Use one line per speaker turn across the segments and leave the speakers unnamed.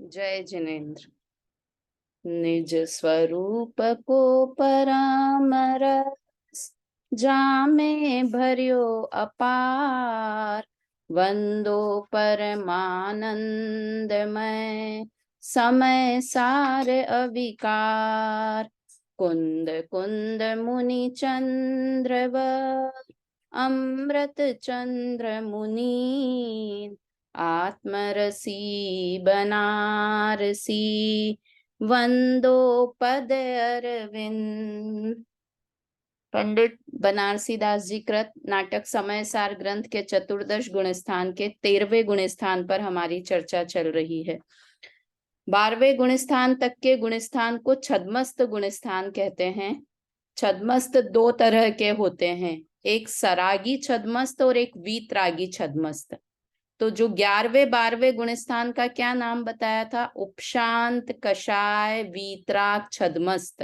जय जिनेन्द्र। निज स्वरूप को परामरस जामे भर्यो अपार, वंदो परमानंदमय समय सार अविकार। कुंद कुंद मुनि चंद्रवर अमृत चंद्र मुनि, आत्मरसी बनारसी वंदो पद अरविंद। पंडित बनारसी दास जी कृत नाटक समय सार ग्रंथ के चतुर्दश गुण स्थान के 13वें गुण स्थान पर हमारी चर्चा चल रही है। 12वें गुण स्थान तक के गुण स्थान को छद्मस्त गुण स्थान कहते हैं। छद्मस्त दो तरह के होते हैं, एक सरागी छद्मस्त और एक वीतरागी छद्मस्त। तो जो 11वें 12वें गुण स्थान का क्या नाम बताया था? उपशांत, कषाय, वीतराग, छद्मस्त।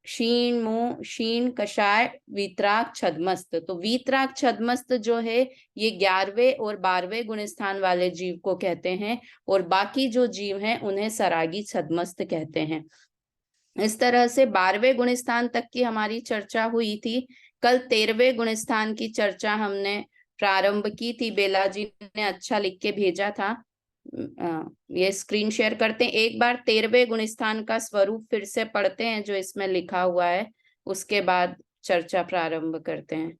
क्षीण मुंह, क्षीण, कषाय, वीतराग, छद्मस्त। तो वीतराग छद्मस्त जो है ये 11वें और 12वें गुण स्थान वाले जीव को कहते हैं, और बाकी जो जीव हैं उन्हें सरागी छद्मस्त कहते हैं। इस तरह से 12वें गुण स्थान तक की हमारी चर्चा हुई थी। कल 13वें गुण स्थान की चर्चा हमने प्रारंभ की थी। बेला जी ने अच्छा लिख के भेजा था। ये स्क्रीन शेयर करते हैं। एक बार 13वें गुण स्थान का स्वरूप फिर से पढ़ते हैं जो इसमें लिखा हुआ है, उसके बाद चर्चा प्रारंभ करते हैं।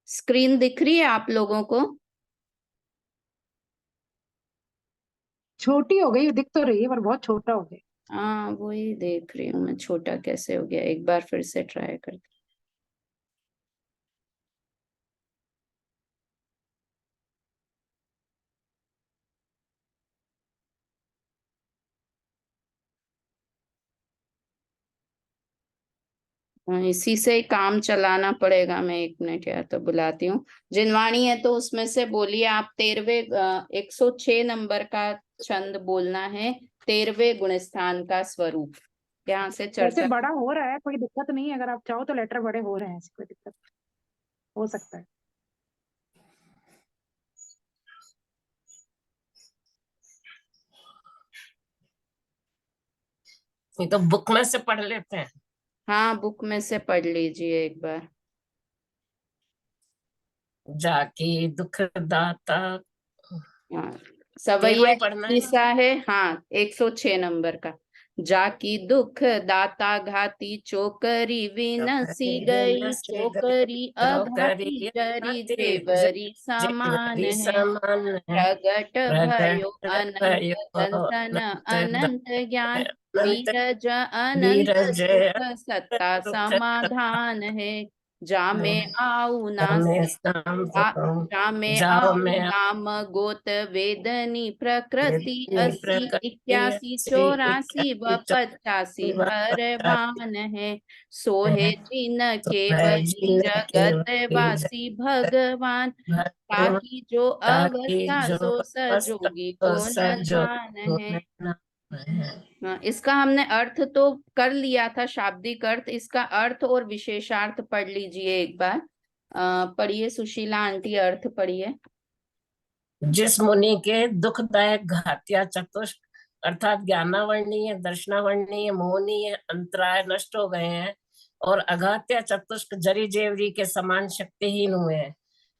स्क्रीन दिख रही है आप लोगों को?
छोटी हो गई, दिख तो रही है पर बहुत छोटा हो गया।
हाँ वही देख रही हूँ मैं, छोटा कैसे हो गया। एक बार फिर से ट्राई करते। इसी से ही काम चलाना पड़ेगा। मैं 1 मिनट यार तो बुलाती हूँ। जिनवाणी है तो उसमें से बोलिए आप। 13वें 106 नंबर का छंद बोलना है, 13वें गुण स्थान का स्वरूप। यहाँ से
वैसे
चर्चा।
बड़ा हो रहा है, कोई दिक्कत नहीं है। अगर आप चाहो तो लेटर बड़े हो रहे हैं, ऐसी कोई दिक्कत हो सकता है।
ये तो बुक में से पढ़ लेते हैं।
हाँ बुक में से पढ़ लीजिए एक बार।
जाकी दुख दाता,
हाँ
13वां
सवैया
ही पढ़ना है ना?
किस्सा है। हाँ 106 नंबर का। जाकी दुख दाता घाती चोकरी विनसी गई, सोकरी अघाती जरी जेवरी समान
जेवरी
है।
समान है।
प्रगट भयो
प्रगट
अनंत
भयो
दर्शन
अनंत
अनंत ज्ञान,
अनंत
वीरज अनंत
वीरज
सुख सत्ता
दुख
समाधान है। जामे आऊ ना
में शाम
जामे
जाओ
आऊ
में
नाम गोत वेदनी प्रकृति अस्सी
प्रकृति
81 84 व 85
पचासी
परवान है। सोहे जिन
तो
केवली
जिन
जगत वासी भगवान,
भगवान
ताकि जो
ताकि
अवस्था
जो
सो
अस्त
सजोगी को न
सजो
जान है।
है।
हाँ, इसका हमने अर्थ तो कर लिया था, शाब्दिक अर्थ। इसका अर्थ और विशेषार्थ पढ़ लीजिए एक बार। पढ़िए सुशीला आंटी, अर्थ पढ़िए।
जिस मुनि के दुखदायक घात्या चतुष्क अर्थात ज्ञानावर्णीय, दर्शनावर्णीय, मोहनीय अंतराय नष्ट हो गए हैं और अघात्य चतुष्क जरी जेवरी के समान शक्तिहीन हुए हैं,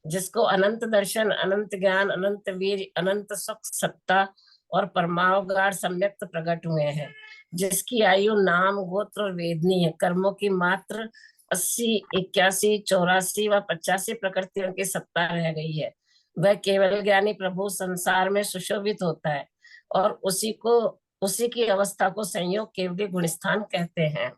जिसको अनंत दर्शन, अनंत ज्ञान, अनंत वीर, अनंत सुख सत्ता और परमावगार सम्यक्त प्रकट हुए हैं, जिसकी आयु नाम गोत्र और वेदनीय कर्मों की मात्र 80, 81, 84 व 85 प्रकृतियों की सत्ता रह गई है, वह केवल ज्ञानी प्रभु संसार में सुशोभित होता है और उसी की अवस्था को संयोग केवली गुणस्थान कहते हैं।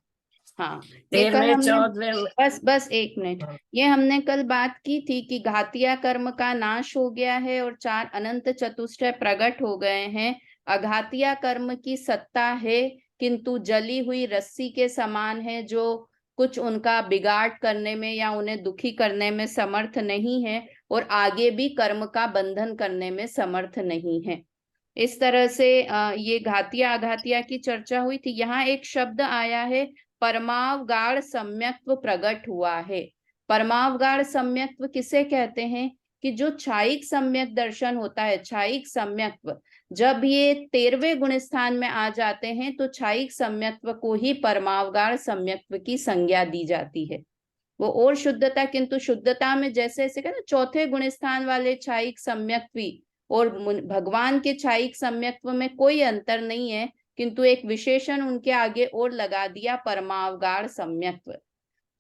हाँ ये कल
13वें
हमने
14वें
बस 1 मिनट, ये हमने कल बात की थी कि घातिया कर्म का नाश हो गया है और 4 अनंत चतुष्टय प्रकट हो गए हैं। अघातिया कर्म की सत्ता है, किंतु जली हुई रस्सी के समान है, जो कुछ उनका बिगाड़ करने में या उन्हें दुखी करने में समर्थ नहीं है, और आगे भी कर्म का बंधन करने में समर्थ नहीं है। इस तरह से ये घातिया अघातिया की चर्चा हुई थी। यहाँ एक शब्द आया है, परमावगाढ़ सम्यक्त्व प्रकट हुआ है। परमावगाढ़ सम्यक्त्व किसे कहते हैं? कि जो छायिक सम्यक दर्शन होता है, छायिक सम्यक्त्व, जब ये 13वें गुण स्थान में आ जाते हैं तो छायिक सम्यक्त्व को ही परमावगाढ़ सम्यक्त्व की संज्ञा दी जाती है। वो और शुद्धता, किंतु शुद्धता में जैसे ऐसे कहना चौथे गुण स्थान वाले छायिक सम्यक्त्वी और भगवान के छायिक सम्यक्त्व में कोई अंतर नहीं है, किंतु एक विशेषण उनके आगे और लगा दिया, परमावगाढ़ सम्यक्त्व।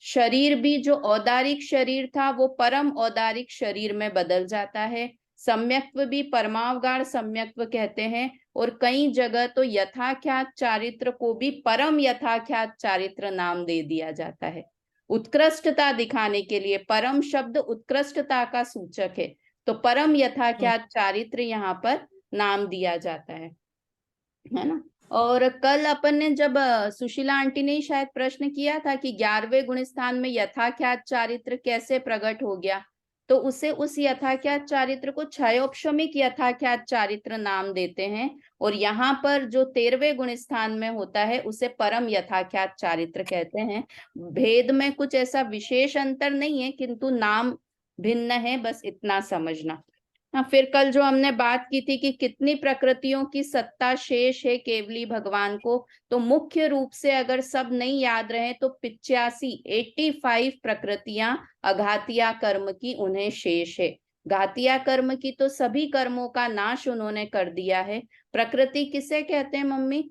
शरीर भी जो औदारिक शरीर था वो परम औदारिक शरीर में बदल जाता है। सम्यक्त्व भी परमावगाढ़ सम्यक्त्व कहते हैं, और कई जगह तो यथाख्यात चारित्र को भी परम यथाख्यात चारित्र नाम दे दिया जाता है। उत्कृष्टता दिखाने के लिए परम शब्द उत्कृष्टता का सूचक है, तो परम यथाख्यात चारित्र यहाँ पर नाम दिया जाता है ना। और कल अपन ने जब सुशीला आंटी ने शायद प्रश्न किया था कि 11वें गुण स्थान में यथाख्यात चारित्र कैसे प्रकट हो गया, तो उसे उस यथाख्यात चारित्र को क्षयोपशमिक यथाख्यात चारित्र नाम देते हैं, और यहाँ पर जो 13वें गुण स्थान में होता है उसे परम यथाख्यात चारित्र कहते हैं। भेद में कुछ ऐसा विशेष अंतर नहीं है, किंतु नाम भिन्न है, बस इतना समझना। हाँ, फिर कल जो हमने बात की थी कि कितनी प्रकृतियों की सत्ता शेष है केवली भगवान को, तो मुख्य रूप से अगर सब नहीं याद रहे तो 85 प्रकृतियां अघातिया कर्म की उन्हें शेष है। घातिया कर्म की तो सभी कर्मों का नाश उन्होंने कर दिया है। प्रकृति किसे कहते हैं मम्मी?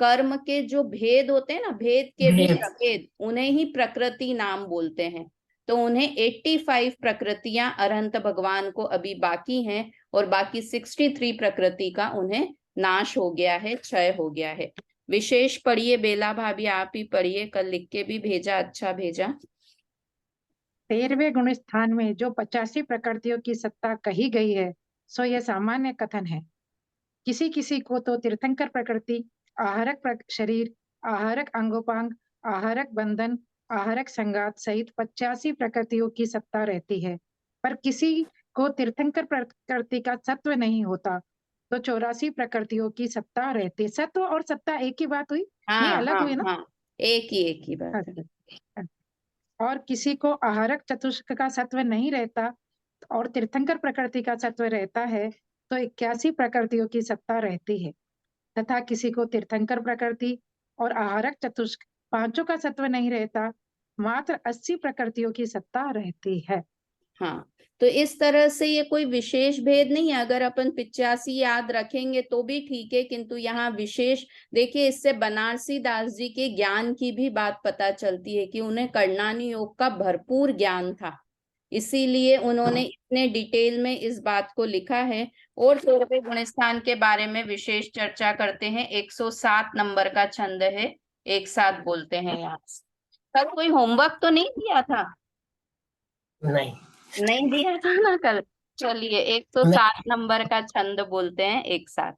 कर्म के जो भेद होते हैं ना, भेद के भी प्रभेद, उन्हें ही प्रकृति नाम बोलते हैं। तो उन्हें 85 प्रकृतियां अरहंत भगवान को अभी बाकी हैं, और बाकी 63 प्रकृति का उन्हें नाश हो गया है, क्षय हो गया है। विशेष पढ़िए बेला भाभी, आप ही पढ़िए, कल लिख के भी भेजा, अच्छा भेजा।
13वें गुण स्थान में जो 85 प्रकृतियों की सत्ता कही गई है सो यह सामान्य कथन है। किसी किसी को तो तीर्थंकर प्रकृति, आहारक शरीर, आहारक अंगोपांग, आहारक बंधन, आहारक संगात सहित 85 प्रकृतियों की सत्ता रहती है, पर किसी को तीर्थंकर प्रकृति का सत्व नहीं होता, तो 84 प्रकृतियों की सत्ता रहती है। सत्व और सत्ता एक ही बात हुई? नहीं, अलग हुई ना?
हाँ, एक ही बात है।
और किसी को आहारक चतुष्क का सत्व नहीं रहता और तीर्थंकर प्रकृति का सत्व रहता है, तो 81 प्रकृतियों की सत्ता रहती है, तथा किसी को तीर्थंकर प्रकृति और आहारक चतुष्क पांचों का सत्व नहीं रहता, मात्र 80 प्रकृतियों की सत्ता रहती है।
हाँ, तो इस तरह से ये कोई विशेष भेद नहीं है। अगर अपन 85 याद रखेंगे तो भी ठीक है, किंतु यहाँ विशेष देखिए, इससे बनारसी दास जी के ज्ञान की भी बात पता चलती है कि उन्हें कर्णानी योग का भरपूर ज्ञान था, इसीलिए उन्होंने इतने डिटेल में इस बात को लिखा है। और 13वें गुण स्थान के बारे में विशेष चर्चा करते हैं। 107 नंबर का छंद है, एक साथ बोलते हैं यहाँ। कल कोई होमवर्क तो नहीं दिया था? नहीं दिया था ना कल? चलिए 107 नंबर का छंद बोलते हैं एक साथ।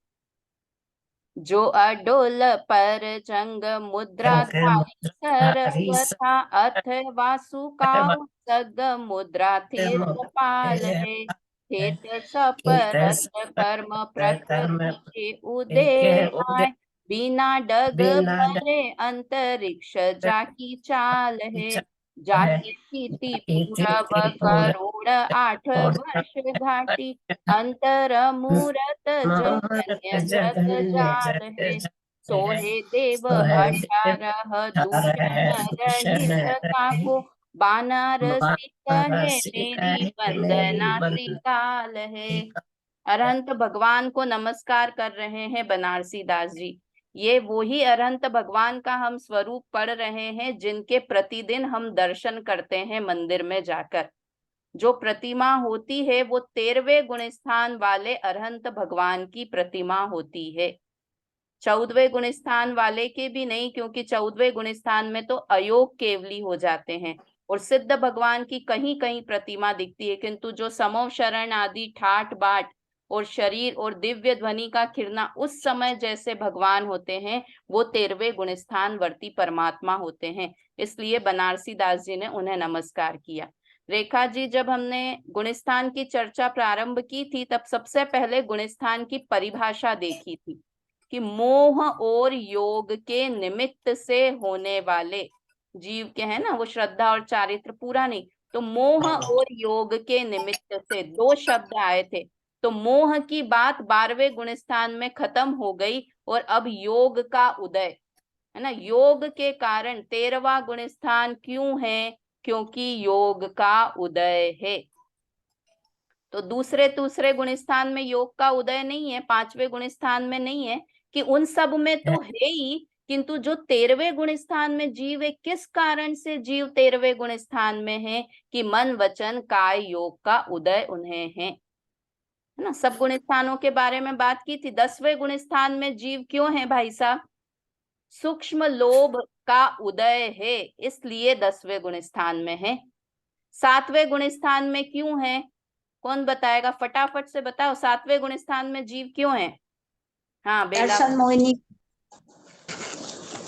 जो अडोल पर जंग मुद्रा धारी सरस्वथा अथवा सुकाउ सग मुद्रा तीर्थपाल है। खेत सपरत कर्म प्रकृति के उदय बिना डग भरे अंतरिक्ष जाकी चाल है। जाकी स्थिति पूरब करोड़ 8 वर्ष घाटी अंतर मूरत जगन्य जग जाल है। सोहे देव 18 दूषण रहित काको बानारसी कहे मेरी वंदना श्रीकाल है। अरहंत भगवान को नमस्कार कर रहे हैं बनारसी दास जी। ये वही अरहंत भगवान का हम स्वरूप पढ़ रहे हैं जिनके प्रतिदिन हम दर्शन करते हैं मंदिर में जाकर। जो प्रतिमा होती है वो 13वें गुण स्थान वाले अरहंत भगवान की प्रतिमा होती है। 14वें गुण स्थान वाले के भी नहीं, क्योंकि 14वें गुण स्थान में तो अयोग केवली हो जाते हैं और सिद्ध भगवान की कहीं कहीं प्रतिमा दिखती है, किंतु जो समो शरण आदि ठाट बाट और शरीर और दिव्य ध्वनि का खिरना उस समय जैसे भगवान होते हैं, वो 13वें गुण स्थान वर्ती परमात्मा होते हैं। इसलिए बनारसी दास जी ने उन्हें नमस्कार किया। रेखा जी, जब हमने गुणस्थान की चर्चा प्रारंभ की थी तब सबसे पहले गुणस्थान की परिभाषा देखी थी कि मोह और योग के निमित्त से होने वाले जीव के, है ना, वो श्रद्धा और चारित्र पूरा नहीं, तो मोह और योग के निमित्त से दो शब्द आए थे। तो मोह की बात 12वें गुण स्थान में खत्म हो गई और अब योग का उदय है ना। योग के कारण 13वां गुण स्थान क्यों है? क्योंकि योग का उदय है। तो दूसरे गुण स्थान में योग का उदय नहीं है, 5वें गुण स्थान में नहीं है, कि उन सब में तो है ही, किंतु जो 13वें गुण स्थान में जीव है, किस कारण से जीव 13वें गुण स्थान में है? कि मन वचन काय योग का उदय उन्हें है ना। सब गुण स्थानों के बारे में बात की थी। 10वें गुण स्थान में जीव क्यों है भाई साहब? सूक्ष्म लोभ का उदय है, इसलिए 10वें गुण स्थान में है। 7वें गुण स्थान में क्यों है? कौन बताएगा? फटाफट से बताओ, 7वें गुण स्थान में जीव क्यों है? हाँ बेला।
दर्शन मोहिनी।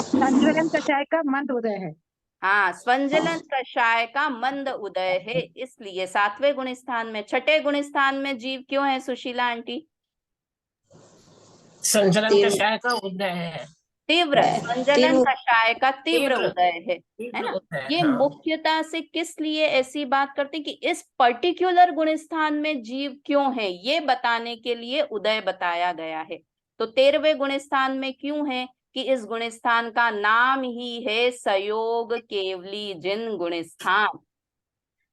संज्वलन कषाय का मंद उदय है।
हाँ, स्वंजलन कषाय का मंद उदय है, इसलिए 7वें गुण स्थान में। 6ठे गुण स्थान में जीव क्यों है सुशीला आंटी?
संचलन कषाय का उदय है।
तीव्र स्वंजलन कषाय का तीव्र उदय है ना। ये
हाँ।
मुख्यता से किस लिए ऐसी बात करते हैं कि इस पर्टिकुलर गुण स्थान में जीव क्यों है, ये बताने के लिए उदय बताया गया है। तो 13वें गुण स्थान में क्यों है? कि इस गुण स्थान का नाम ही है सयोग केवली जिन गुण स्थान।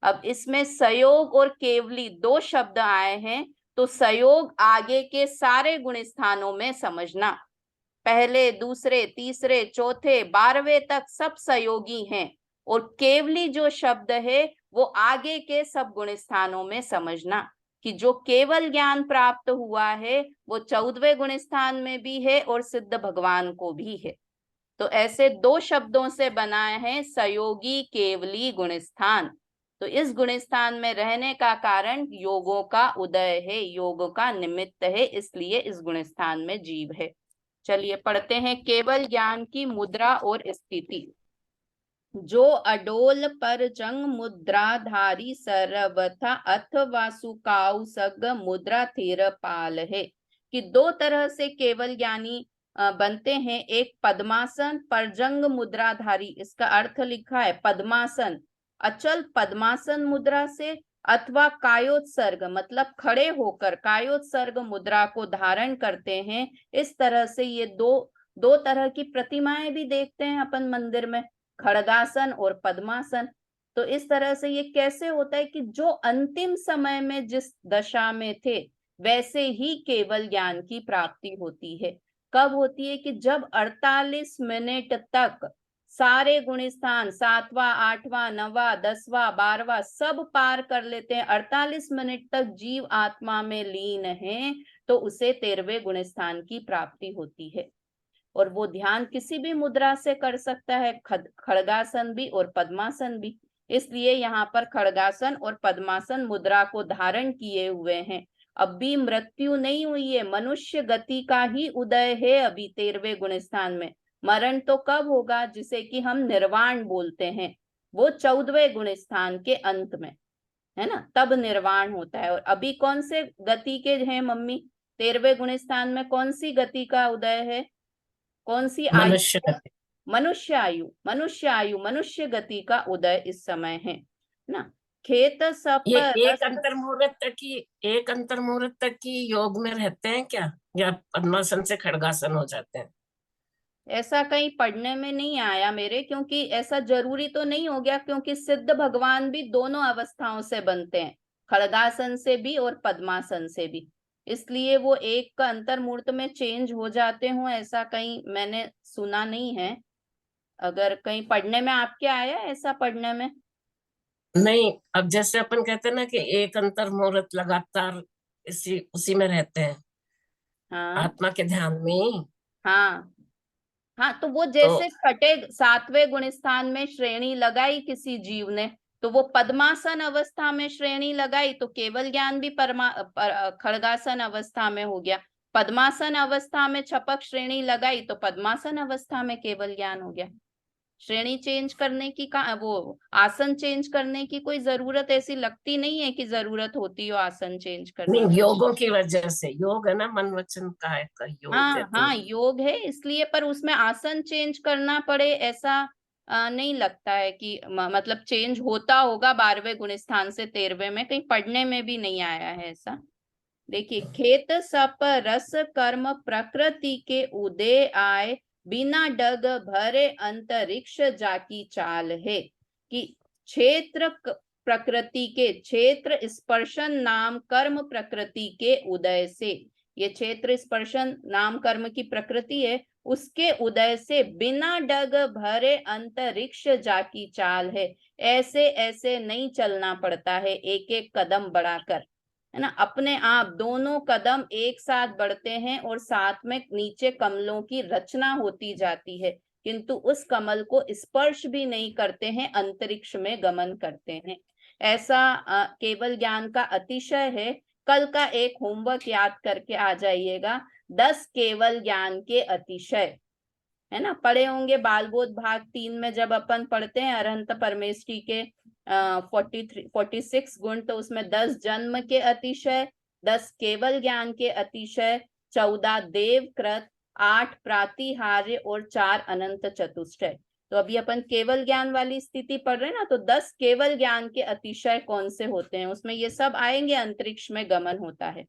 अब इसमें सयोग और केवली दो शब्द आए हैं, तो सयोग आगे के सारे गुण स्थानों में समझना। पहले, दूसरे, तीसरे, चौथे, 12वें तक सब सहयोगी हैं, और केवली जो शब्द है वो आगे के सब गुण स्थानों में समझना कि जो केवल ज्ञान प्राप्त हुआ है वो 14वें गुण स्थान में भी है और सिद्ध भगवान को भी है। तो ऐसे दो शब्दों से बना है सहयोगी केवली गुण स्थान। तो इस गुण स्थान में रहने का कारण योगों का उदय है, योगों का निमित्त है, इसलिए इस गुण स्थान में जीव है। चलिए पढ़ते हैं केवल ज्ञान की मुद्रा और स्थिति। जो अडोल पर जंग मुद्राधारी सर्वथा अथवा सुकाउ सग मुद्रा थेर पाल है। कि दो तरह से केवल ज्ञानी बनते हैं। एक पद्मासन परजंग मुद्राधारी, इसका अर्थ लिखा है पद्मासन, अचल पद्मासन मुद्रा से, अथवा कायोत्सर्ग मतलब खड़े होकर कायोत्सर्ग मुद्रा को धारण करते हैं। इस तरह से ये दो तरह की प्रतिमाएं भी देखते हैं अपन मंदिर में, खड़गासन और पद्मासन। तो इस तरह से ये कैसे होता है कि जो अंतिम समय में जिस दशा में थे वैसे ही केवल ज्ञान की प्राप्ति होती है। कब होती है? कि जब 48 मिनट तक सारे गुण स्थान 7वां, 8वां, 9वां, 10वां, 12वां सब पार कर लेते हैं, 48 मिनट तक जीव आत्मा में लीन है, तो उसे 13वें गुण स्थान की प्राप्ति होती है। और वो ध्यान किसी भी मुद्रा से कर सकता है, खड़गासन भी और पद्मासन भी। इसलिए यहाँ पर खड़गासन और पद्मासन मुद्रा को धारण किए हुए हैं। अब भी मृत्यु नहीं हुई है, मनुष्य गति का ही उदय है अभी 13वें गुण स्थान में। मरण तो कब होगा? जिसे कि हम निर्वाण बोलते हैं, वो 14वें गुण स्थान के अंत में है ना, तब निर्वाण होता है। और अभी कौन से गति के हैं मम्मी? 13वें गुण स्थान में कौन सी गति का उदय है? कौन सी आयु? मनुष्य आयु, मनुष्य आयु, मनुष्य गति का उदय इस समय है ना। खेत सप
ये एक अंतर मुहूर्त तक की योग में रहते हैं क्या, या पद्मासन से खड़गासन हो जाते हैं?
ऐसा कहीं पढ़ने में नहीं आया मेरे, क्योंकि ऐसा जरूरी तो नहीं हो गया, क्योंकि सिद्ध भगवान भी दोनों अवस्थाओं से बनते हैं, खड़गासन से भी और पद्मासन से भी। इसलिए वो एक का अंतर मुहूर्त में चेंज हो जाते हो, ऐसा कहीं मैंने सुना नहीं है। अगर कहीं पढ़ने में आपके आया ऐसा पढ़ने में?
नहीं, अब जैसे अपन कहते हैं ना कि एक अंतर मुहूर्त लगातार उसी में रहते हैं,
हाँ
आत्मा के ध्यान में।
हाँ हाँ, तो वो
तो
जैसे छठे 7वें गुण स्थान में श्रेणी लगाई किसी जीव ने, तो वो पद्मासन अवस्था में श्रेणी लगाई, तो केवल ज्ञान भी खड़गासन अवस्था में हो गया। पद्मासन अवस्था में छपक श्रेणी लगाई, तो पद्मासन अवस्था में केवल ज्ञान हो गया। श्रेणी चेंज करने की वो आसन चेंज करने की कोई जरूरत ऐसी लगती नहीं है कि जरूरत होती हो आसन चेंज करने
नहीं,
की।
योगों की वजह से, योग है ना, मन वचन काय का योग है,
हाँ
तो
हाँ योग है इसलिए, पर उसमें आसन चेंज करना पड़े ऐसा नहीं लगता है कि मतलब चेंज होता होगा 12वें गुणस्थान से 13वें में, कहीं पढ़ने में भी नहीं आया है ऐसा। देखिए, खेत सप रस कर्म प्रकृति के उदय आए, बिना डग भरे अंतरिक्ष जाकी चाल है। कि क्षेत्र प्रकृति के, क्षेत्र स्पर्शन नाम कर्म प्रकृति के उदय से, ये क्षेत्र स्पर्शन नाम कर्म की प्रकृति है, उसके उदय से बिना डग भरे अंतरिक्ष जाकी चाल है। ऐसे ऐसे नहीं चलना पड़ता है, एक एक कदम बढ़ाकर, है ना, अपने आप दोनों कदम एक साथ बढ़ते हैं और साथ में नीचे कमलों की रचना होती जाती है, किंतु उस कमल को स्पर्श भी नहीं करते हैं, अंतरिक्ष में गमन करते हैं। ऐसा केवल ज्ञान का अतिशय है। कल का एक होमवर्क याद करके आ जाइएगा, 10 केवल ज्ञान के अतिशय, है ना, पढ़े होंगे बालबोध भाग 3 में जब अपन पढ़ते हैं अरहंत परमेष्ठी के 46 गुण, तो उसमें 10 जन्म के अतिशय, 10 केवल ज्ञान के अतिशय, 14 देवकृत, 8 प्रातिहार्य और 4 अनंत चतुष्टय। तो अभी अपन केवल ज्ञान वाली स्थिति पढ़ रहे हैं ना, तो 10 केवल ज्ञान के अतिशय कौन से होते हैं, उसमें ये सब आएंगे। अंतरिक्ष में गमन होता है,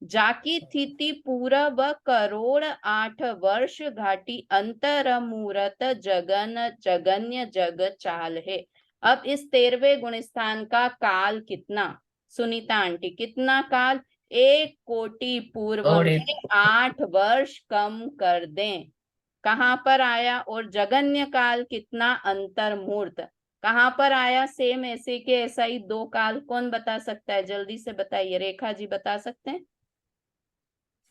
जाकी स्थिति पूरब करोड़ 8 वर्ष घाटी अंतर मूरत जगन जगन्य जग चाल है। अब इस 13वें गुणस्थान का काल कितना, सुनीता आंटी, कितना काल? 1 कोटि पूर्व में 8 वर्ष कम कर दें। कहाँ पर आया? और जगन्य काल कितना? अंतर्मूर्त। कहाँ पर आया? सेम ऐसे के ऐसा ही 2 काल। कौन बता सकता है? जल्दी से बताइए, रेखा जी बता सकते हैं।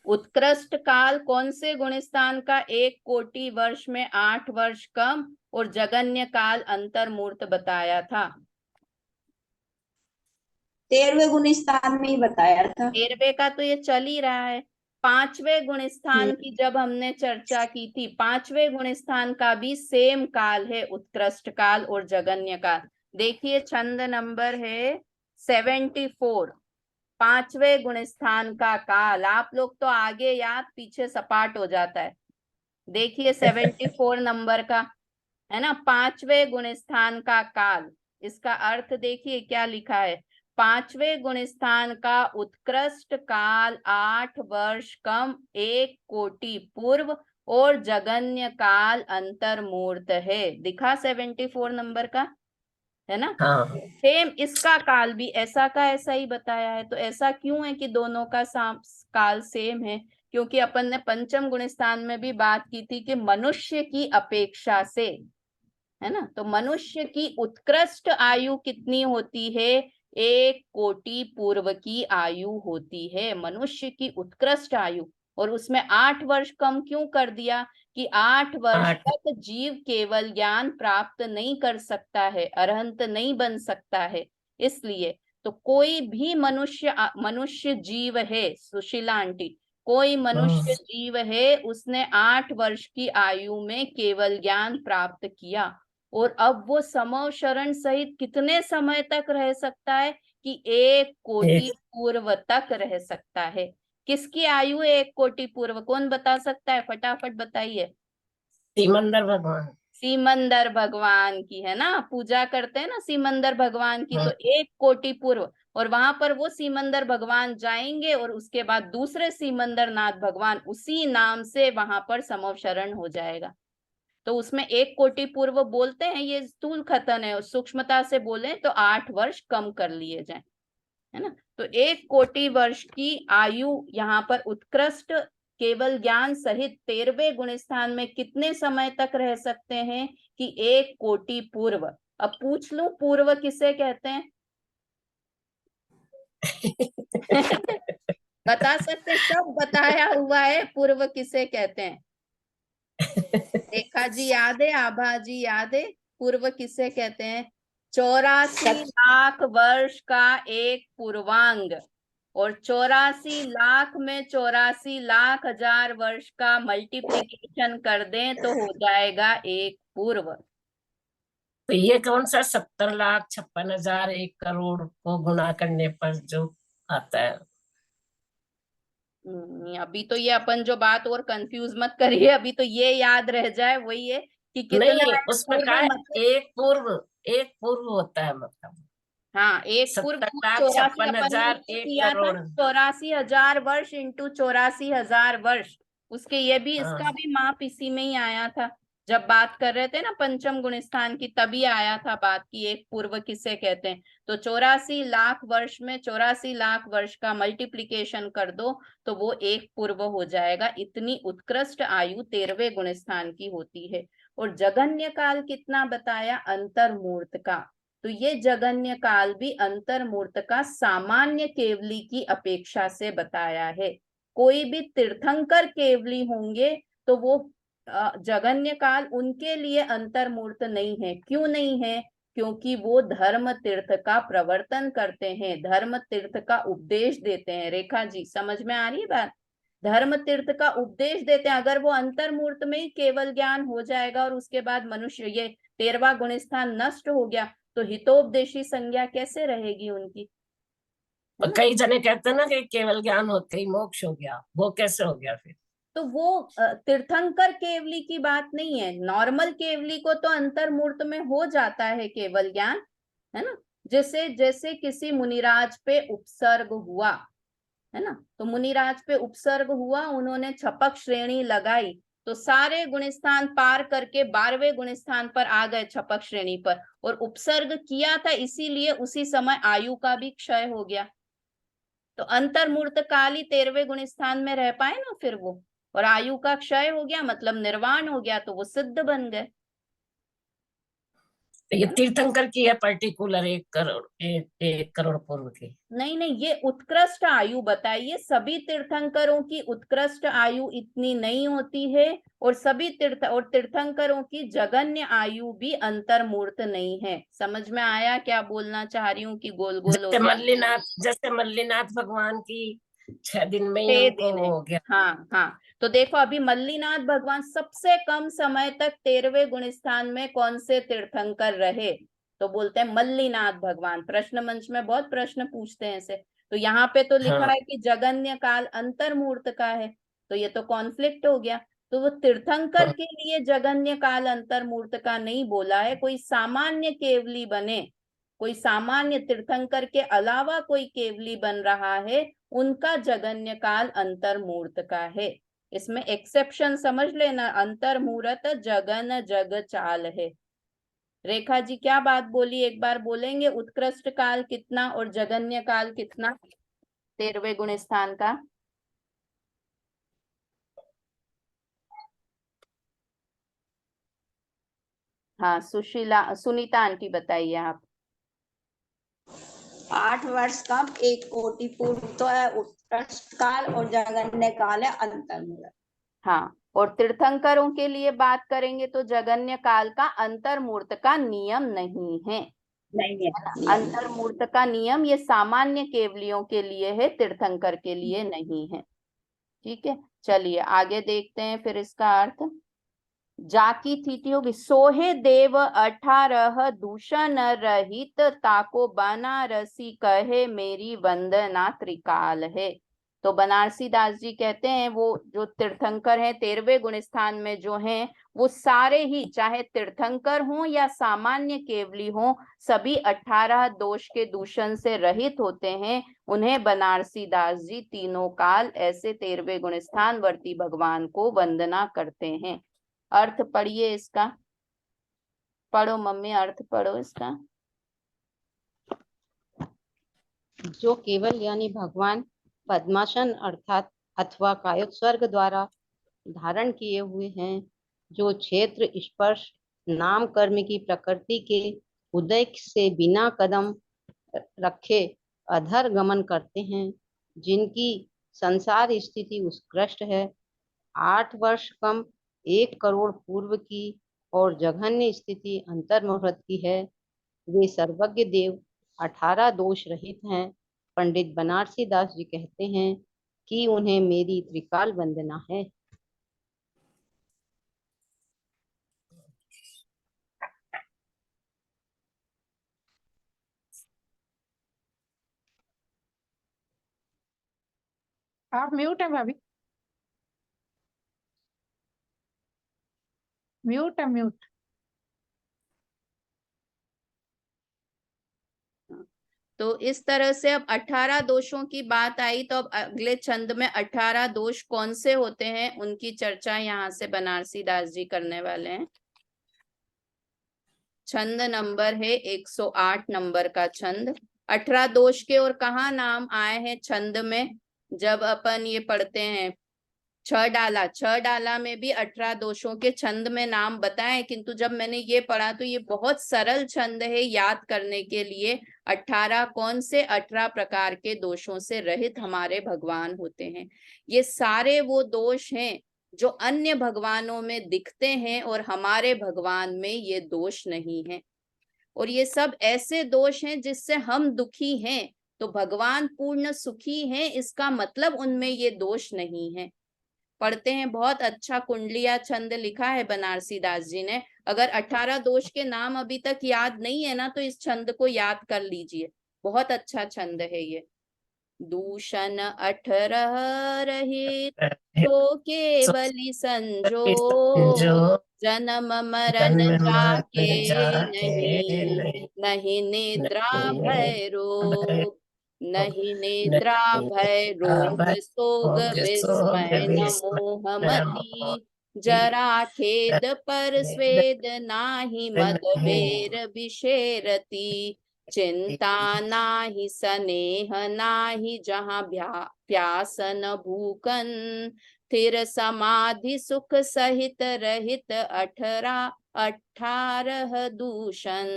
उत्कृष्ट काल कौन से गुणस्थान का? 1 कोटि वर्ष में 8 वर्ष कम, और जगन्य काल अंतर्मूर्त बताया था।
13वें गुणस्थान में ही बताया था।
13वें का तो ये चल ही रहा है। 5वें गुणस्थान की जब हमने चर्चा की थी, 5वें गुणस्थान का भी सेम काल है, उत्कृष्ट काल और जगन्य काल। देखिए छंद नंबर है 74, 5वें गुणस्थान का काल। आप लोग तो आगे याद पीछे सपाट हो जाता है। देखिए 74 नंबर का, है ना, 5वें गुणस्थान का काल। इसका अर्थ देखिए क्या लिखा है, 5वें गुणस्थान का उत्कृष्ट काल 8 वर्ष कम 1 कोटि पूर्व और जगन्य काल अंतर्मूर्त है। दिखा 74 नंबर का, है ना।
हाँ।
सेम इसका काल भी ऐसा का ऐसा ही बताया है। तो ऐसा क्यों है कि दोनों का काल सेम है? क्योंकि अपन ने पंचम गुणस्थान में भी बात की थी कि मनुष्य की अपेक्षा से, है ना, तो मनुष्य की उत्कृष्ट आयु कितनी होती है? 1 कोटि पूर्व की आयु होती है मनुष्य की उत्कृष्ट आयु। और उसमें 8 वर्ष कम क्यों कर दिया? कि 8 वर्ष तक जीव केवल ज्ञान प्राप्त नहीं कर सकता है, अरहंत नहीं बन सकता है। इसलिए तो कोई भी मनुष्य जीव है, सुशीला आंटी, कोई मनुष्य जीव है, उसने 8 वर्ष की आयु में केवल ज्ञान प्राप्त किया, और अब वो समव शरण सहित कितने समय तक रह सकता है? कि 1 कोटि पूर्व तक रह सकता है। किसकी आयु है 1 कोटि पूर्व? कौन बता सकता है? फटाफट बताइए।
सीमंदर भगवान।
सीमंदर भगवान की, है ना, पूजा करते हैं ना सीमंदर भगवान की, तो 1 कोटि पूर्व। और वहां पर वो सीमंदर भगवान जाएंगे और उसके बाद दूसरे सीमंदर नाथ भगवान उसी नाम से वहां पर समव शरण हो जाएगा। तो उसमें 1 कोटि पूर्व बोलते हैं, ये स्थूल कथन है, और सूक्ष्मता से बोले तो 8 वर्ष कम कर लिए जाए, है ना। तो 1 कोटि वर्ष की आयु यहाँ पर उत्कृष्ट केवल ज्ञान सहित 13वें गुणस्थान में कितने समय तक रह सकते हैं? कि 1 कोटि पूर्व। अब पूछ लूं, पूर्व किसे कहते हैं? बता सकते? सब बताया हुआ है, पूर्व किसे कहते हैं? रेखा जी याद है? आभा जी याद है? पूर्व किसे कहते हैं? 84 लाख वर्ष का एक पूर्वांग, और 84 लाख में 84 लाख हजार वर्ष का मल्टीप्लीकेशन कर दें तो हो जाएगा 1 पूर्व।
तो ये कौन सा 70,56,000 1 करोड़ को गुणा करने पर जो आता है?
अभी तो ये अपन जो बात और कंफ्यूज मत करिए, अभी तो ये याद रह जाए, वही है कि कितने
नहीं,
महीने
उसमें
पूर्व
कहा है
मतलब।
एक पूर्व होता है, मतलब
हाँ, एक पूर्व
70,56,000
अपन ने ये
1
किया था,
करोड़।
84,000 वर्ष इंटू 84,000 वर्ष। उसके ये भी, इसका
हाँ,
भी माप इसी में ही आया था। जब बात कर रहे थे ना पंचम गुण स्थान की, तभी आया था बात की एक पूर्व किसे कहते हैं। तो 84 लाख वर्ष में 84 लाख वर्ष का मल्टीप्लीकेशन कर दो तो वो एक पूर्व हो जाएगा। इतनी उत्कृष्ट आयु 13वें गुण स्थान की होती है। और जगन्य काल कितना बताया? अंतर्मूर्त का। तो ये जगन्य काल भी अंतर्मूर्त का सामान्य केवली की अपेक्षा से बताया है। कोई भी तीर्थंकर केवली होंगे तो वो जगन्य काल उनके लिए अंतर्मूर्त नहीं है। क्यों नहीं है? क्योंकि वो धर्म तीर्थ का प्रवर्तन करते हैं, धर्म तीर्थ का उपदेश देते हैं। रेखा जी समझ में आ रही है बात? धर्म तीर्थ का उपदेश देते हैं। अगर वो अंतर्मूर्त में ही केवल ज्ञान हो जाएगा और उसके बाद मनुष्य, ये 13वां गुण स्थान नष्ट हो गया, तो हितोपदेशी संज्ञा कैसे रहेगी उनकी? है ना?
कई जने कहते हैं ना कि केवल ज्ञान होते ही मोक्ष हो गया, वो कैसे हो गया फिर?
तो वो तीर्थंकर केवली की बात नहीं है। नॉर्मल केवली को तो अंतर्मूर्त में हो जाता है केवल ज्ञान, है ना। जैसे जैसे किसी मुनिराज पे उपसर्ग हुआ, है ना, तो मुनिराज पे उपसर्ग हुआ, उन्होंने छपक श्रेणी लगाई, तो सारे गुणस्थान पार करके 12वें गुणस्थान पर आ गए छपक श्रेणी पर, और उपसर्ग किया था इसीलिए उसी समय आयु का भी क्षय हो गया। तो अंतर्मूर्त काल ही 13वें गुणस्थान में रह पाए ना फिर वो, और आयु का क्षय हो गया मतलब निर्वाण हो गया, तो वो सिद्ध बन गए।
तो ये तीर्थंकर की है पर्टिकुलर 1 करोड़, 1 करोड़ पूर्व की?
नहीं नहीं, ये उत्कृष्ट आयु बताइए। सभी तीर्थंकरों की उत्कृष्ट आयु इतनी नहीं होती है, और सभी तीर्थंकरों की जगन्य आयु भी अंतर्मूर्त नहीं है। समझ में आया क्या बोलना चाह रही हूँ कि गोल गोल हो गया?
जैसे मल्लीनाथ भगवान की 6 दिन में ही
6 दिन
उनको
है।
वो हो गया।
हाँ हाँ, तो देखो अभी मल्लीनाथ भगवान सबसे कम समय तक 13वें गुण स्थान में कौन से तीर्थंकर रहे? तो बोलते हैं मल्लीनाथ भगवान। प्रश्न मंच में बहुत प्रश्न पूछते हैं ऐसे। तो यहाँ पे तो लिखा
हाँ,
है कि जगन्य काल अंतर्मूर्त का है, तो ये तो कॉन्फ्लिक्ट हो गया। तो वो तीर्थंकर
हाँ,
के लिए जगन्य काल अंतर्मूर्त का नहीं बोला है। कोई सामान्य केवली बने, कोई सामान्य तीर्थंकर के अलावा कोई केवली बन रहा है, उनका जगन्य काल अंतर्मूर्त का है। इसमें एक्सेप्शन समझ लेना, अंतर्मूर्त जगन जग चाल है। रेखा जी क्या बात बोली, एक बार बोलेंगे? उत्कृष्ट काल कितना और जगन्य काल कितना 13वें गुण स्थान का? हाँ, सुनीता आंटी बताइए आप।
8 वर्ष कम 1 कोटि पूर्व तो है उत्कृष्ट काल, और जगन्य काल है अंतर्मूलक।
हाँ, और तीर्थंकरों के लिए बात करेंगे तो जगन्य काल का अंतर्मूर्त का नियम नहीं है।
नहीं है।
अंतर्मूर्त का नियम ये सामान्य केवलियों के लिए है, तीर्थंकर के लिए नहीं है। ठीक है, चलिए आगे देखते हैं फिर इसका अर्थ। जाकी थीति होगी, सोहे देव 18 दूषण रहित, ताको बनारसी कहे मेरी वंदना त्रिकाल है। तो बनारसी दास जी कहते हैं वो जो तीर्थंकर हैं 13वें गुण स्थान में जो हैं, वो सारे ही चाहे तीर्थंकर हों या सामान्य केवली हों, सभी 18 दोष के दूषण से रहित होते हैं। उन्हें बनारसी दास जी तीनों काल ऐसे 13वें गुण स्थान वर्ती भगवान को वंदना करते हैं। अर्थ पढ़िए इसका, पढ़ो मम्मी, अर्थ पढ़ो इसका।
जो केवल यानी भगवान पद्मासन अर्थात अथवा कायक स्वर्ग द्वारा धारण किए हुए हैं, जो क्षेत्र स्पर्श नाम कर्म की प्रकृति के उदय से बिना कदम रखे अधर गमन करते हैं, जिनकी संसार स्थिति उत्कृष्ट है, 8 वर्ष कम 1 करोड़ पूर्व की और जघन्य स्थिति अंतर्मुहूर्त की है, वे सर्वज्ञ देव 18 दोष रहित हैं। पंडित बनारसी दास जी कहते हैं कि उन्हें मेरी त्रिकाल वंदना है।
आप म्यूट है भाभी। म्यूट अम्यूट।
तो इस तरह से अब 18 दोषों की बात आई, तो अब अगले छंद में 18 दोष कौन से होते हैं उनकी चर्चा यहाँ से बनारसी दास जी करने वाले हैं। छंद नंबर है 108 नंबर का छंद। 18 दोष के और कहाँ नाम आए हैं छंद में, जब अपन ये पढ़ते हैं छह डाला में भी 18 दोषों के छंद में नाम बताए, किंतु जब मैंने ये पढ़ा तो ये बहुत सरल छंद है याद करने के लिए। 18 कौन से 18 प्रकार के दोषों से रहित हमारे भगवान होते हैं। ये सारे वो दोष हैं जो अन्य भगवानों में दिखते हैं और हमारे भगवान में ये दोष नहीं है। और ये सब ऐसे दोष हैं जिससे हम दुखी हैं, तो भगवान पूर्ण सुखी हैं, इसका मतलब उनमें ये दोष नहीं है। पढ़ते हैं, बहुत अच्छा कुंडलिया छंद लिखा है बनारसी दास जी ने। अगर 18 दोष के नाम अभी तक याद नहीं है ना, तो इस छंद को याद कर लीजिए, बहुत अच्छा छंद है ये। दूषण 18 रहित तो केवली संजो, जन्म मरण जाके नहीं निद्रा भय रोग, नहीं निद्रा भय रोग सोग विस्मय न मोह मति, जरा खेद पर स्वेद नाही मद बेर विषेरति, चिंता नाही स्नेह नाही जहाँ प्यासन भूकन, स्थिर समाधि सुख सहित रहित 18 दूषण।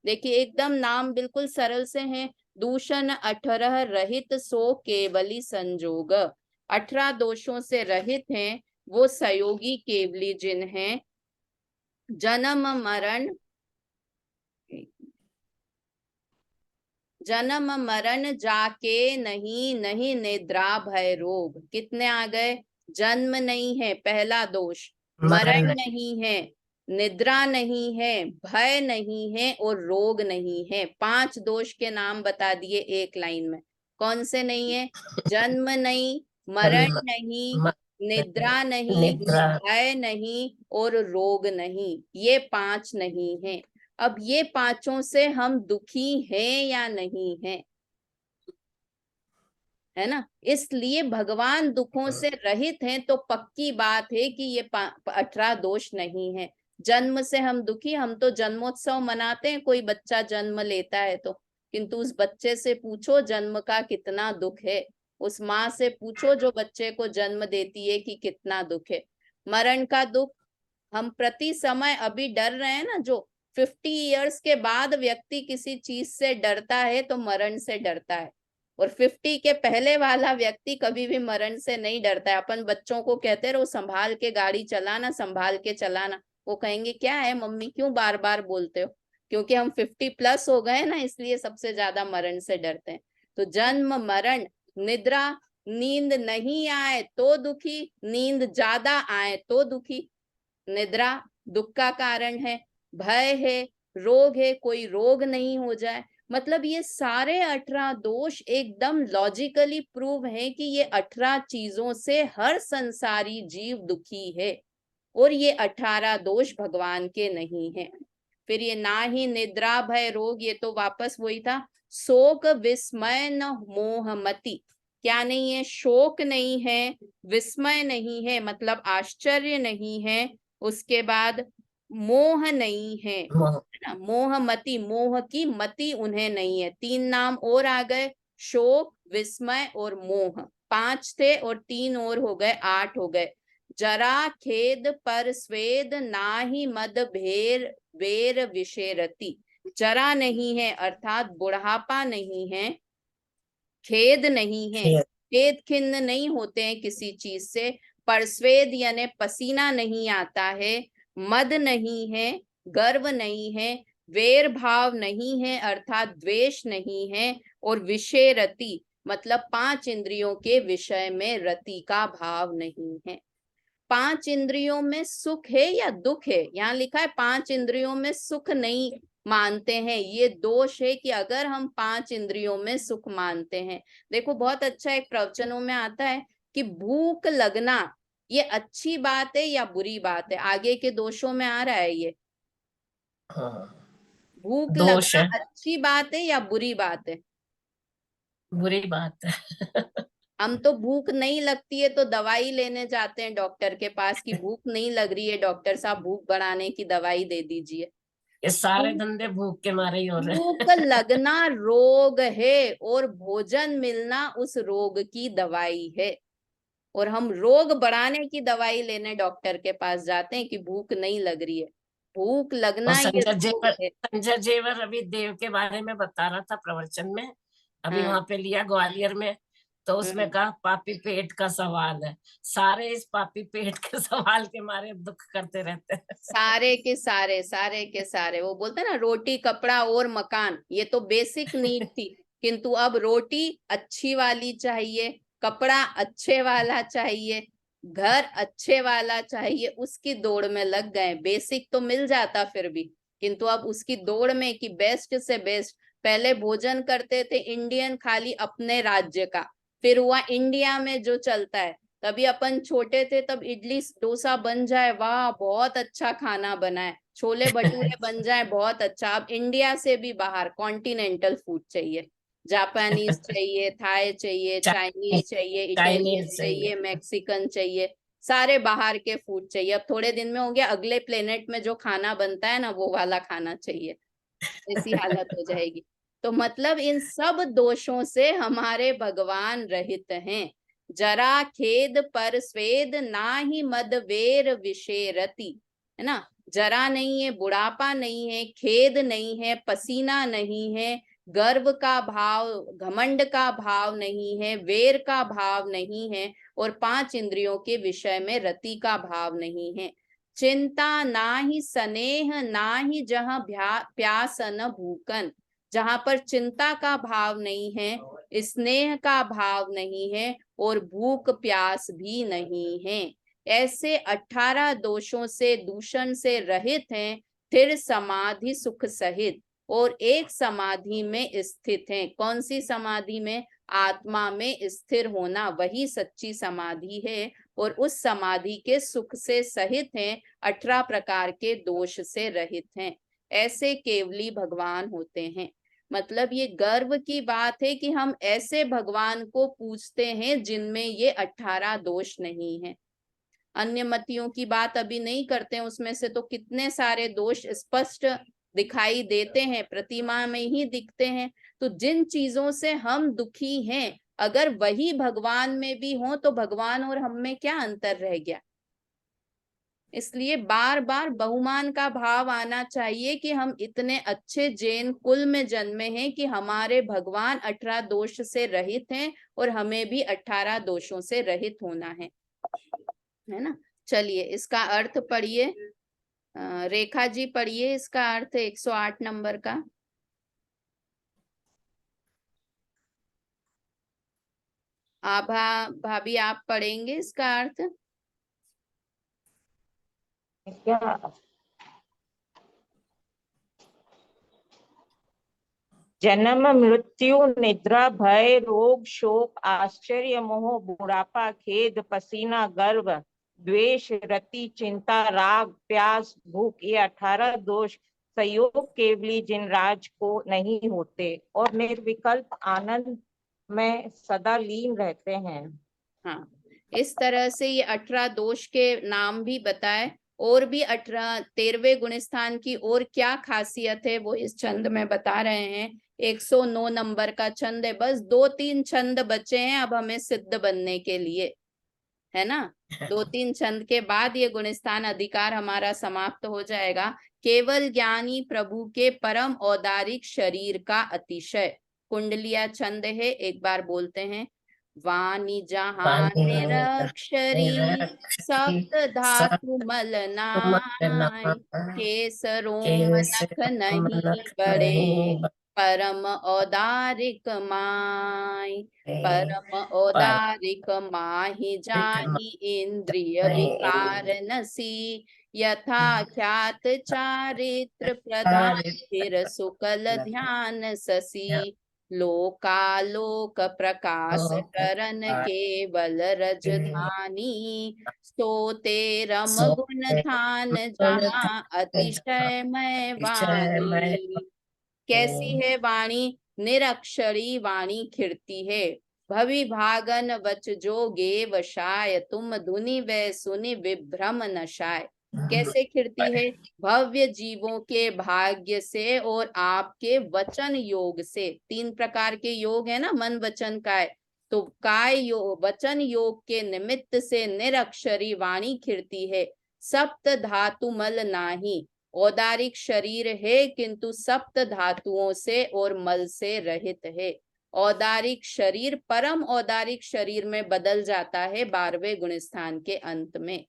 देखिए एकदम नाम बिल्कुल सरल से हैं। दूषण 18 रहित सो केवली संजोग, 18 दोषों से रहित हैं वो सहयोगी केवली जिन हैं। जन्म मरण जाके नहीं, नहीं निद्रा भय रोग। कितने आ गए? जन्म नहीं है पहला दोष, मरण नहीं है, निद्रा नहीं है, भय नहीं है और रोग नहीं है। 5 दोष के नाम बता दिए एक लाइन में। कौन से नहीं है? जन्म नहीं, मरण नहीं, निद्रा नहीं, भय नहीं और रोग नहीं, ये 5 नहीं है। अब ये 5 से हम दुखी हैं या नहीं हैं, है ना? इसलिए भगवान दुखों से रहित हैं, तो पक्की बात है कि ये 18 दोष नहीं है। जन्म से हम दुखी, हम तो जन्मोत्सव मनाते हैं कोई बच्चा जन्म लेता है तो, किंतु उस बच्चे से पूछो जन्म का कितना दुख है, उस माँ से पूछो जो बच्चे को जन्म देती है कि कितना दुख है। मरण का दुख हम प्रति समय अभी डर रहे हैं ना, जो 50 इयर्स के बाद व्यक्ति किसी चीज से डरता है तो मरण से डरता है, और 50 के पहले वाला व्यक्ति कभी भी मरण से नहीं डरता है। अपन बच्चों को कहते रहो संभाल के गाड़ी चलाना, संभाल के चलाना, वो कहेंगे क्या है मम्मी क्यों बार बार बोलते हो, क्योंकि हम 50+ हो गए ना, इसलिए सबसे ज्यादा मरण से डरते हैं। तो जन्म मरण, निद्रा, नींद नहीं आए तो दुखी, नींद ज्यादा आए तो दुखी, निद्रा दुख का कारण है, भय है, रोग है, कोई रोग नहीं हो जाए। मतलब ये सारे 18 दोष एकदम लॉजिकली प्रूव है कि ये 18 चीजों से हर संसारी जीव दुखी है, और ये 18 दोष भगवान के नहीं है। फिर ये ना ही निद्रा भय रोग, ये तो वापस वही था। शोक विस्मय न मोह मति, क्या नहीं है? शोक नहीं है, विस्मय नहीं है मतलब आश्चर्य नहीं है, उसके बाद मोह नहीं है, मोह मति, मोह की मति उन्हें नहीं है। 3 नाम और आ गए, शोक, विस्मय और मोह। 5 थे और 3 और हो गए, 8 हो गए। जरा खेद पर स्वेद नाही मद बेर विषेरति, जरा नहीं है अर्थात बुढ़ापा नहीं है, खेद नहीं है, खेद खिन्न नहीं होते हैं किसी चीज से, परस्वेद यानी पसीना नहीं आता है, मद नहीं है, गर्व नहीं है, वेर भाव नहीं है अर्थात द्वेष नहीं है, और विषय रति मतलब 5 इंद्रियों के विषय में रति का भाव नहीं है। 5 इंद्रियों में सुख है या दुख है? यहाँ लिखा है 5 इंद्रियों में सुख नहीं मानते हैं, ये दोष है कि अगर हम 5 इंद्रियों में सुख मानते हैं। देखो बहुत अच्छा एक प्रवचनों में आता है कि भूख लगना ये अच्छी बात है या बुरी बात है? आगे के दोषों में आ रहा है ये।
हाँ,
भूख
दोष
लगना
है,
अच्छी बात है या बुरी बात है?
बुरी बात है।
हम तो भूख नहीं लगती है तो दवाई लेने जाते हैं डॉक्टर के पास कि भूख नहीं लग रही है, डॉक्टर साहब भूख बढ़ाने की दवाई दे दीजिए।
ये सारे
भूख
धंधे भूख के मारे ही हो रहे
भूख
हैं।
लगना रोग है और भोजन मिलना उस रोग की दवाई है। और हम रोग बढ़ाने की दवाई लेने डॉक्टर के पास जाते हैं कि भूख नहीं लग रही है। भूख
और
लगना ये रोग है।
संजय जेवर अभी देव के बारे में बता रहा था प्रवचन में, अभी
हाँ।
वहां पे लिया ग्वालियर में, तो उसमें कहा पापी पेट का सवाल है। सारे इस पापी पेट के सवाल के मारे दुख करते रहते हैं।
सारे के सारे वो बोलते हैं ना, रोटी कपड़ा और मकान, ये तो बेसिक नीड थी, किंतु अब रोटी अच्छी वाली चाहिए, कपड़ा अच्छे वाला चाहिए, घर अच्छे वाला चाहिए, उसकी दौड़ में लग गए। बेसिक तो मिल जाता फिर भी, किंतु अब उसकी दौड़ में कि बेस्ट से बेस्ट। पहले भोजन करते थे इंडियन खाली अपने राज्य का, फिर हुआ इंडिया में जो चलता है। तभी अपन छोटे थे तब इडली डोसा बन जाए, वाह बहुत अच्छा खाना बना है, छोले भटूरे बन जाए बहुत अच्छा। अब इंडिया से भी बाहर कॉन्टिनेंटल फूड चाहिए, जापानीज चाहिए, थाई चाहिए, चाइनीज चाहिए, इटालियन
चाइनीज
चाहिए, मैक्सिकन चाहिए, सारे बाहर के फूड चाहिए। अब थोड़े दिन में हो गया अगले प्लेनेट में जो खाना बनता है ना वो वाला खाना चाहिए, ऐसी हालत हो जाएगी। तो मतलब इन सब दोषों से हमारे भगवान रहित हैं। जरा खेद पर स्वेद ना ही मद वेर विषेरति, है ना। जरा नहीं है, बुढ़ापा नहीं है, खेद नहीं है, पसीना नहीं है, गर्व का भाव, घमंड का भाव नहीं है, वेर का भाव नहीं है, और 5 इंद्रियों के विषय में रति का भाव नहीं है। चिंता ना ही स्नेह ना ही जहाँ प्यास न भूकन, जहां पर चिंता का भाव नहीं है, स्नेह का भाव नहीं है, और भूख प्यास भी नहीं है। ऐसे 18 दोषों से दूषण से रहित हैं, फिर समाधि सुख सहित, और एक समाधि में स्थित हैं। कौन सी समाधि में? आत्मा में स्थिर होना, वही सच्ची समाधि है। और उस समाधि के सुख से सहित हैं, 18 प्रकार के दोष से रहित हैं। ऐसे केवली भगवान होते हैं। मतलब ये गर्व की बात है कि हम ऐसे भगवान को पूजते हैं जिनमें ये 18 दोष नहीं है। अन्य मतियों की बात अभी नहीं करते हैं, उसमें से तो कितने सारे दोष स्पष्ट दिखाई देते हैं, प्रतिमा में ही दिखते हैं। तो जिन चीजों से हम दुखी हैं, अगर वही भगवान में भी हो तो भगवान और हम में क्या अंतर रह गया? इसलिए बार बार बहुमान का भाव आना चाहिए कि हम इतने अच्छे जैन कुल में जन्मे हैं कि हमारे भगवान 18 दोष से रहित हैं, और हमें भी 18 दोषों से रहित होना है ना। चलिए इसका अर्थ पढ़िए, रेखा जी पढ़िए इसका अर्थ 108 नंबर का। आभा भाभी आप पढ़ेंगे इसका अर्थ?
क्या? जन्म मृत्यु निद्रा भय रोग शोक आश्चर्य मोह बुढ़ापा खेद पसीना गर्व द्वेष रति चिंता राग प्यास भूख, ये 18 दोष संयोग केवली जिन राज को नहीं होते और निर्विकल्प आनंद में सदा लीन रहते हैं।
हाँ, इस तरह से ये 18 दोष के नाम भी बताए, और भी 13वें गुण स्थान की और क्या खासियत है वो इस छंद में बता रहे हैं। 109 नंबर का छंद है, बस 2-3 छंद बचे हैं अब हमें सिद्ध बनने के लिए, है ना। 2-3 छंद के बाद ये गुणस्थान अधिकार हमारा समाप्त हो जाएगा। केवल ज्ञानी प्रभु के परम औदारिक शरीर का अतिशय, कुंडलिया छंद है, एक बार बोलते हैं। वाणी जहां निरक्षरी सप्त धातु मलनाय, केसरों मनख नहीं बड़े परम औदारिक माय, परम औदारिक माहि जाहि इंद्रिय विकार नसी, यथा ख्यात चारित्र प्रधान फिर सुकल ध्यान ससी, लोकालोक प्रकाश करन केवल रजधानी, सो तेरम गुण थान जहाँ अतिशय मय वाणी। कैसी है वाणी? निरक्षरी वाणी खिड़ती है, भवि भागन वच जो गे वशाय, तुम धुनि व सुनि विभ्रम नशाय। कैसे खिड़ती है? भव्य जीवों के भाग्य से और आपके वचन योग से। 3 प्रकार के योग है ना, मन वचन काय। तो काय योग, वचन योग के निमित्त से निरक्षरी वाणी खिड़ती है। सप्त धातु मल नाही, औदारिक शरीर है किंतु सप्त धातुओं से और मल से रहित है। औदारिक शरीर परम औदारिक शरीर में बदल जाता है 12वें गुण स्थान के अंत में।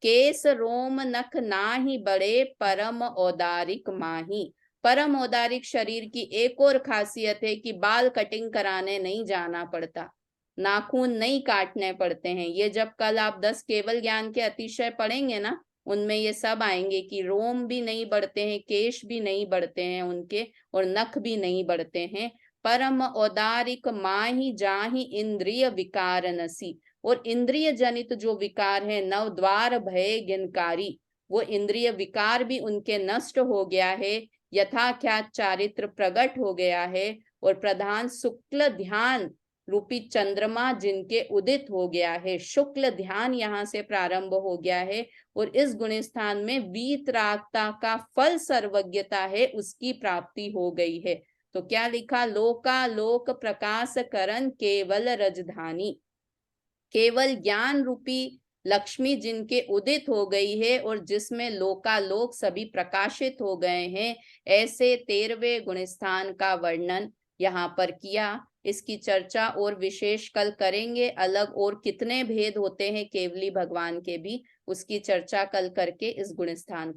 केस रोम नख नाही बड़े, परम औदारिक माही। परम औदारिक शरीर की एक और खासियत है कि बाल कटिंग कराने नहीं जाना पड़ता, नाखून नहीं काटने पड़ते हैं। ये जब कल आप 10 केवल ज्ञान के अतिशय पढ़ेंगे ना, उनमें ये सब आएंगे कि रोम भी नहीं बढ़ते हैं, केश भी नहीं बढ़ते हैं उनके, और नख भी नहीं बढ़ते हैं। परम औदारिक माही जाहि इंद्रिय विकार नसी। और इंद्रिय जनित जो विकार है, नवद्वार भय गिनकारी, वो इंद्रिय विकार भी उनके नष्ट हो गया है, यथाख्यात चारित्र प्रकट हो गया है, और प्रधान शुक्ल ध्यान रूपी चंद्रमा जिनके उदित हो गया है। शुक्ल ध्यान यहाँ से प्रारंभ हो गया है, और इस गुण स्थान में वीतरागता का फल सर्वज्ञता है, उसकी प्राप्ति हो गई है। तो क्या लिखा? लोकालोक प्रकाश करन केवल रजधानी। केवल ज्ञान रूपी लक्ष्मी जिनके उदित हो गई है और जिसमें लोकालोक सभी प्रकाशित हो गए हैं, ऐसे 13वें गुणस्थान का वर्णन यहाँ पर किया। इसकी चर्चा और विशेष कल करेंगे। अलग और कितने भेद होते हैं केवली भगवान के भी, उसकी चर्चा कल करके इस गुणस्थान को